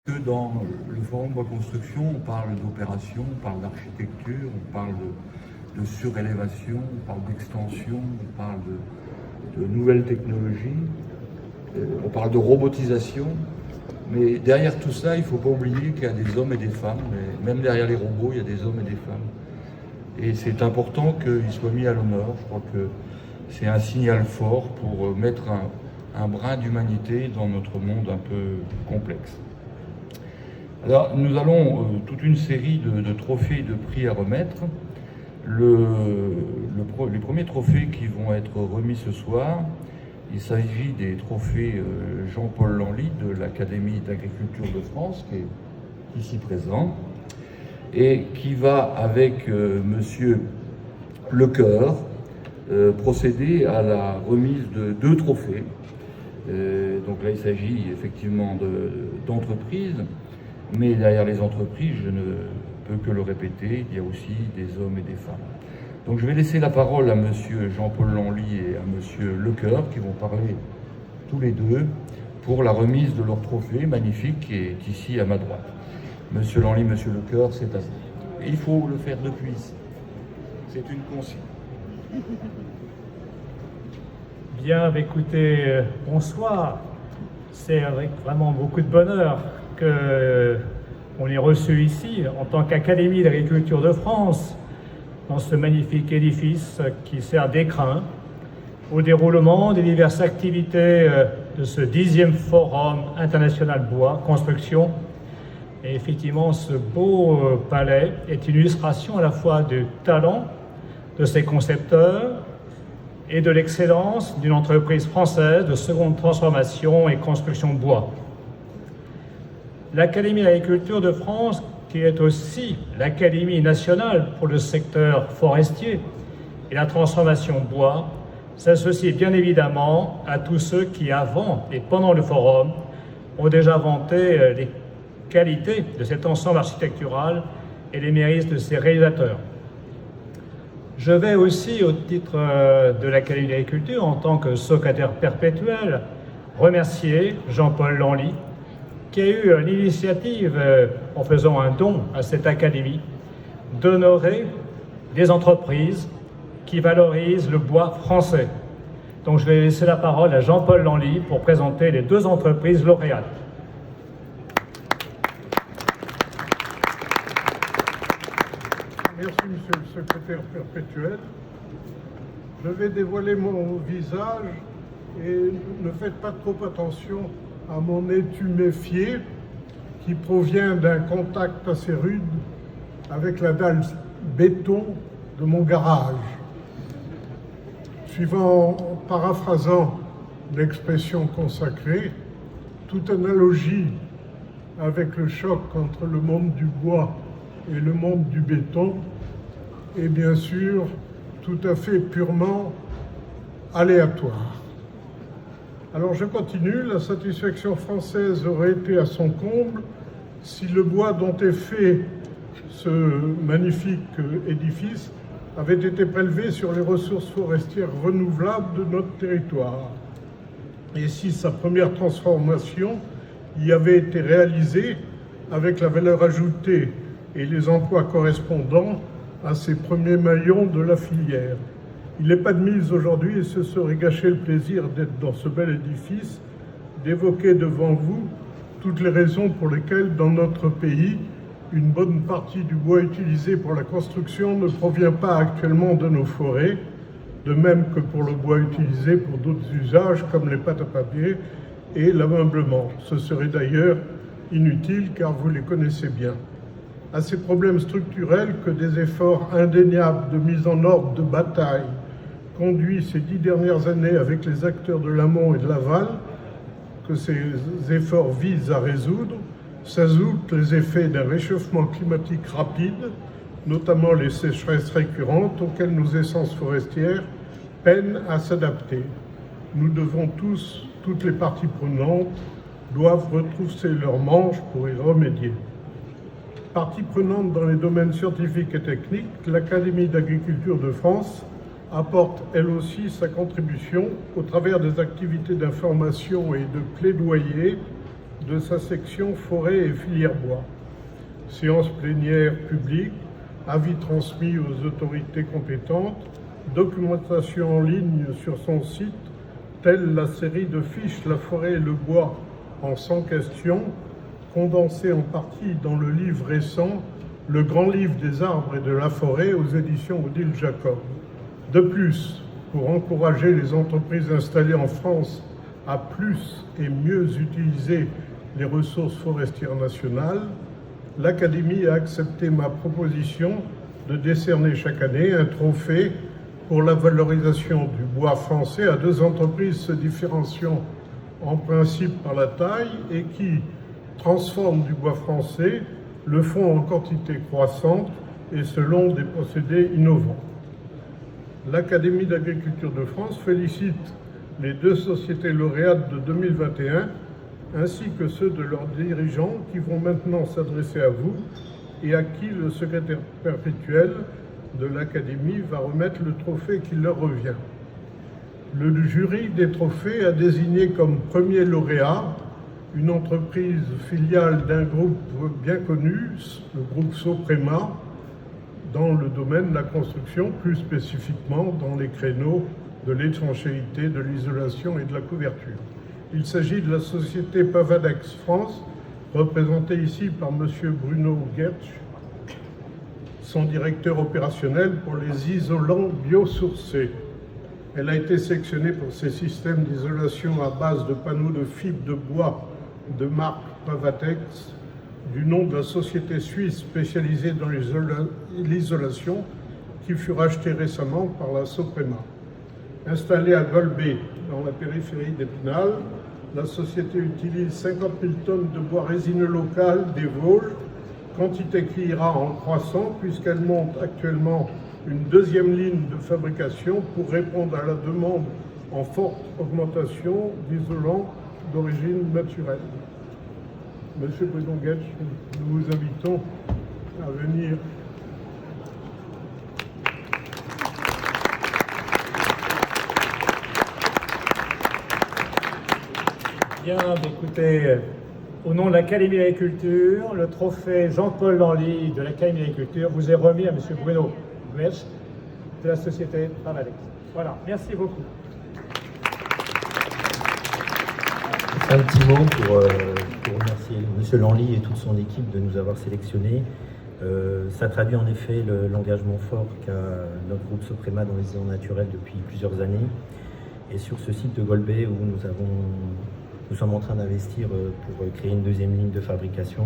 Que dans le Forum Bois Construction, on parle d'opération, on parle d'architecture, on parle de surélévation, on parle d'extension, on parle de nouvelles technologies, on parle de robotisation. Mais derrière tout ça, il ne faut pas oublier qu'il y a des hommes et des femmes. Et même derrière les robots, il y a des hommes et des femmes. Et c'est important qu'ils soient mis à l'honneur. Je crois que c'est un signal fort pour mettre un brin d'humanité dans notre monde un peu complexe. Alors, nous allons toute une série de trophées et de prix à remettre. Les premiers trophées qui vont être remis ce soir, il s'agit des trophées Jean-Paul Lanly de l'Académie d'agriculture de France, qui est ici présent, et qui va, avec Monsieur Lecoeur, procéder à la remise de 2 trophées. Donc là, il s'agit effectivement d'entreprises. Mais derrière les entreprises, je ne peux que le répéter, il y a aussi des hommes et des femmes. Donc je vais laisser la parole à monsieur Jean-Paul Lanly et à monsieur Lecoeur qui vont parler tous les deux pour la remise de leur trophée magnifique qui est ici à ma droite. Monsieur Lanly, monsieur Lecoeur, c'est à vous. Et il faut le faire depuis ici. C'est une consigne. Bien, écoutez, bonsoir. C'est avec vraiment beaucoup de bonheur qu'on est reçu ici en tant qu'Académie d'agriculture de France dans ce magnifique édifice qui sert d'écrin au déroulement des diverses activités de ce 10e Forum international bois construction. Et effectivement, ce beau palais est une illustration à la fois du talent de ses concepteurs et de l'excellence d'une entreprise française de seconde transformation et construction bois. L'Académie d'agriculture de France, qui est aussi l'Académie nationale pour le secteur forestier et la transformation bois, s'associe bien évidemment à tous ceux qui, avant et pendant le forum, ont déjà vanté les qualités de cet ensemble architectural et les mérites de ses réalisateurs. Je vais aussi, au titre de l'Académie d'agriculture, en tant que secrétaire perpétuel, remercier Jean-Paul Lanly, qui a eu l'initiative, en faisant un don à cette académie, d'honorer des entreprises qui valorisent le bois français. Donc je vais laisser la parole à Jean-Paul Lanly pour présenter les 2 entreprises lauréates. Merci, monsieur le secrétaire perpétuel. Je vais dévoiler mon visage et ne faites pas trop attention à mon étui méfié qui provient d'un contact assez rude avec la dalle béton de mon garage. Paraphrasant l'expression consacrée, toute analogie avec le choc entre le monde du bois et le monde du béton est bien sûr tout à fait purement aléatoire. Alors je continue, la satisfaction française aurait été à son comble si le bois dont est fait ce magnifique édifice avait été prélevé sur les ressources forestières renouvelables de notre territoire. Et si sa première transformation y avait été réalisée avec la valeur ajoutée et les emplois correspondants à ces premiers maillons de la filière. Il n'est pas de mise aujourd'hui, et ce serait gâcher le plaisir d'être dans ce bel édifice, d'évoquer devant vous toutes les raisons pour lesquelles, dans notre pays, une bonne partie du bois utilisé pour la construction ne provient pas actuellement de nos forêts, de même que pour le bois utilisé pour d'autres usages comme les pâtes à papier et l'ameublement. Ce serait d'ailleurs inutile car vous les connaissez bien. À ces problèmes structurels que des efforts indéniables de mise en ordre de bataille conduit ces 10 dernières années avec les acteurs de l'amont et de l'aval, que ces efforts visent à résoudre, s'ajoutent les effets d'un réchauffement climatique rapide, notamment les sécheresses récurrentes auxquelles nos essences forestières peinent à s'adapter. Nous devons toutes les parties prenantes, doivent retrousser leurs manches pour y remédier. Partie prenante dans les domaines scientifiques et techniques, l'Académie d'agriculture de France apporte elle aussi sa contribution au travers des activités d'information et de plaidoyer de sa section forêt et filière bois. Séance plénière publique, avis transmis aux autorités compétentes, documentation en ligne sur son site, telle la série de fiches La forêt et le bois en 100 questions, condensée en partie dans le livre récent Le grand livre des arbres et de la forêt aux éditions Odile Jacob. De plus, pour encourager les entreprises installées en France à plus et mieux utiliser les ressources forestières nationales, l'Académie a accepté ma proposition de décerner chaque année un trophée pour la valorisation du bois français à 2 entreprises se différenciant en principe par la taille et qui transforment du bois français, le font en quantité croissante et selon des procédés innovants. L'Académie d'agriculture de France félicite les 2 sociétés lauréates de 2021 ainsi que ceux de leurs dirigeants qui vont maintenant s'adresser à vous et à qui le secrétaire perpétuel de l'Académie va remettre le trophée qui leur revient. Le jury des trophées a désigné comme premier lauréat une entreprise filiale d'un groupe bien connu, le groupe Soprema, dans le domaine de la construction, plus spécifiquement dans les créneaux de l'étanchéité, de l'isolation et de la couverture. Il s'agit de la société Pavadex France, représentée ici par M. Bruno Gertsch, son directeur opérationnel pour les isolants biosourcés. Elle a été sélectionnée pour ses systèmes d'isolation à base de panneaux de fibres de bois de marque Pavadex, du nom de la société suisse spécialisée dans l'isolation qui fut rachetée récemment par la Soprema. Installée à Golbet, dans la périphérie d'Épinal, la société utilise 50 000 tonnes de bois résineux local des Vosges, quantité qui ira en croissant puisqu'elle monte actuellement une 2e ligne de fabrication pour répondre à la demande en forte augmentation d'isolants d'origine naturelle. Monsieur Bruno Gertsch, nous vous invitons à venir. Bien, écoutez, au nom de l'Académie d'agriculture, le trophée Jean-Paul Lanly de l'Académie d'agriculture vous est remis à M. Bruno Gertsch de la société Pavadex. Voilà, merci beaucoup. Un petit mot pour remercier M. Lanly et toute son équipe de nous avoir sélectionnés. Ça traduit en effet l'engagement fort qu'a notre groupe Soprema dans les isolants naturels depuis plusieurs années. Et sur ce site de Golbet où nous sommes en train d'investir pour créer une 2e ligne de fabrication.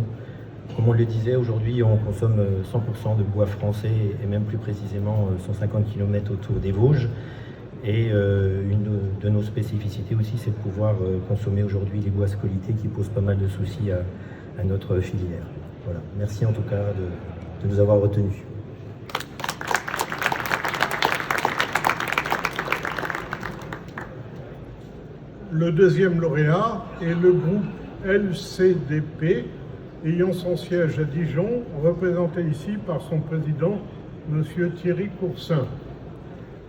Comme on le disait, aujourd'hui on consomme 100% de bois français et même plus précisément 150 km autour des Vosges. Et une de nos spécificités aussi, c'est de pouvoir consommer aujourd'hui les bois scolytés qui posent pas mal de soucis à notre filière. Voilà. Merci en tout cas de nous avoir retenus. Le 2e lauréat est le groupe LCDP, ayant son siège à Dijon, représenté ici par son président, M. Thierry Coursin.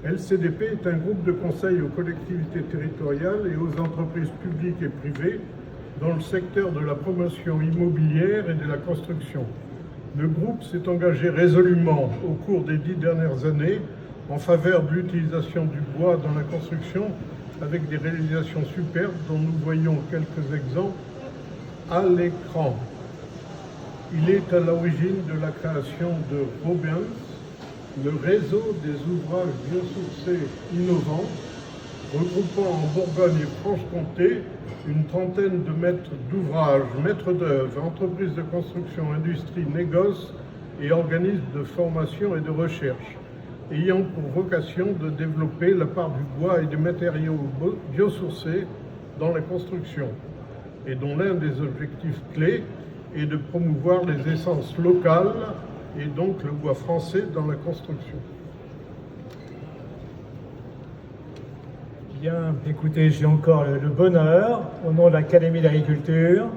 LCDP est un groupe de conseil aux collectivités territoriales et aux entreprises publiques et privées dans le secteur de la promotion immobilière et de la construction. Le groupe s'est engagé résolument au cours des 10 dernières années en faveur de l'utilisation du bois dans la construction avec des réalisations superbes dont nous voyons quelques exemples à l'écran. Il est à l'origine de la création de Robins, le réseau des ouvrages biosourcés innovants, regroupant en Bourgogne et Franche-Comté une trentaine de maîtres d'ouvrage, maîtres d'œuvre, entreprises de construction, industries, négoces et organismes de formation et de recherche, ayant pour vocation de développer la part du bois et des matériaux biosourcés dans la construction, et dont l'un des objectifs clés est de promouvoir les essences locales et donc le bois français dans la construction. Bien, écoutez, j'ai encore le bonheur, au nom de l'Académie d'agriculture,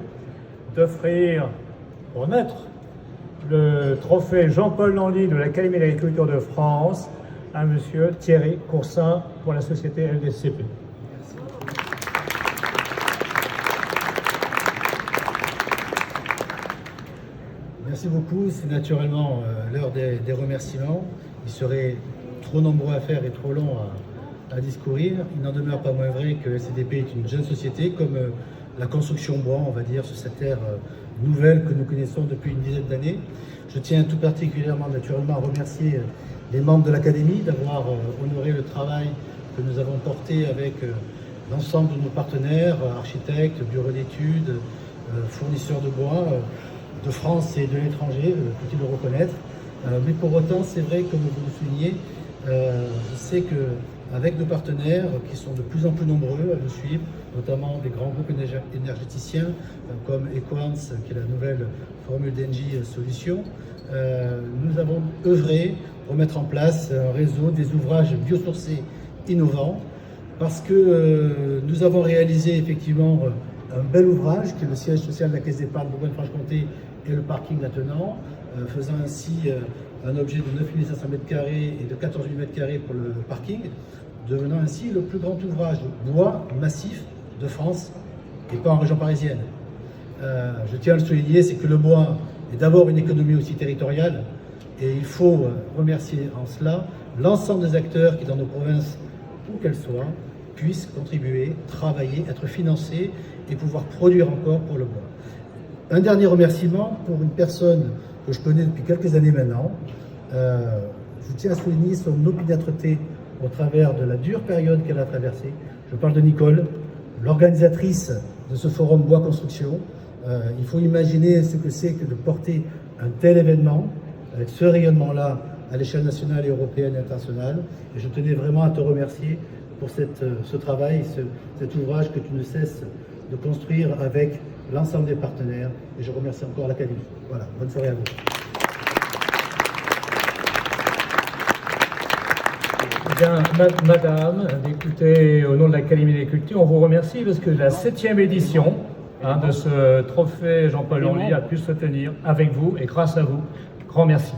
remettre le trophée Jean-Paul Lanly de l'Académie d'agriculture de France à M. Thierry Coursin pour la société LDCP. Merci beaucoup. C'est naturellement l'heure des remerciements. Il serait trop nombreux à faire et trop long à discourir. Il n'en demeure pas moins vrai que SCDP est une jeune société, comme la construction bois, on va dire, sur cette ère nouvelle que nous connaissons depuis une dizaine d'années. Je tiens tout particulièrement, naturellement, à remercier les membres de l'Académie d'avoir honoré le travail que nous avons porté avec l'ensemble de nos partenaires, architectes, bureaux d'études, fournisseurs de bois, de France et de l'étranger, faut-il le reconnaître. Mais pour autant, c'est vrai, comme vous le soulignez, je sais qu'avec nos partenaires, qui sont de plus en plus nombreux à nous suivre, notamment des grands groupes énergéticiens comme Equans, qui est la nouvelle formule d'Engie Solutions, nous avons œuvré pour mettre en place un réseau des ouvrages biosourcés innovants, parce que nous avons réalisé effectivement un bel ouvrage qui est le siège social de la Caisse d'épargne Bourgogne-Franche-Comté et le parking attenant, faisant ainsi un objet de 9 500 m² et de 14 000 m² pour le parking, devenant ainsi le plus grand ouvrage bois massif de France et pas en région parisienne. Je tiens à le souligner, c'est que le bois est d'abord une économie aussi territoriale, et il faut remercier en cela l'ensemble des acteurs qui, dans nos provinces, où qu'elles soient, puissent contribuer, travailler, être financés et pouvoir produire encore pour le bois. Un dernier remerciement pour une personne que je connais depuis quelques années maintenant. Je tiens à souligner son opiniâtreté au travers de la dure période qu'elle a traversée. Je parle de Nicole, l'organisatrice de ce forum Bois Construction. Il faut imaginer ce que c'est que de porter un tel événement, avec ce rayonnement-là, à l'échelle nationale et européenne et internationale. Et je tenais vraiment à te remercier pour ce travail, cet ouvrage que tu ne cesses de construire avec l'ensemble des partenaires. Et je remercie encore l'Académie. Voilà, bonne soirée à vous. Bien, madame, écoutez, au nom de l'Académie des Cultures, on vous remercie parce que la 7e édition de ce trophée Jean-Paul Lanly a pu se tenir avec vous et grâce à vous. Grand merci.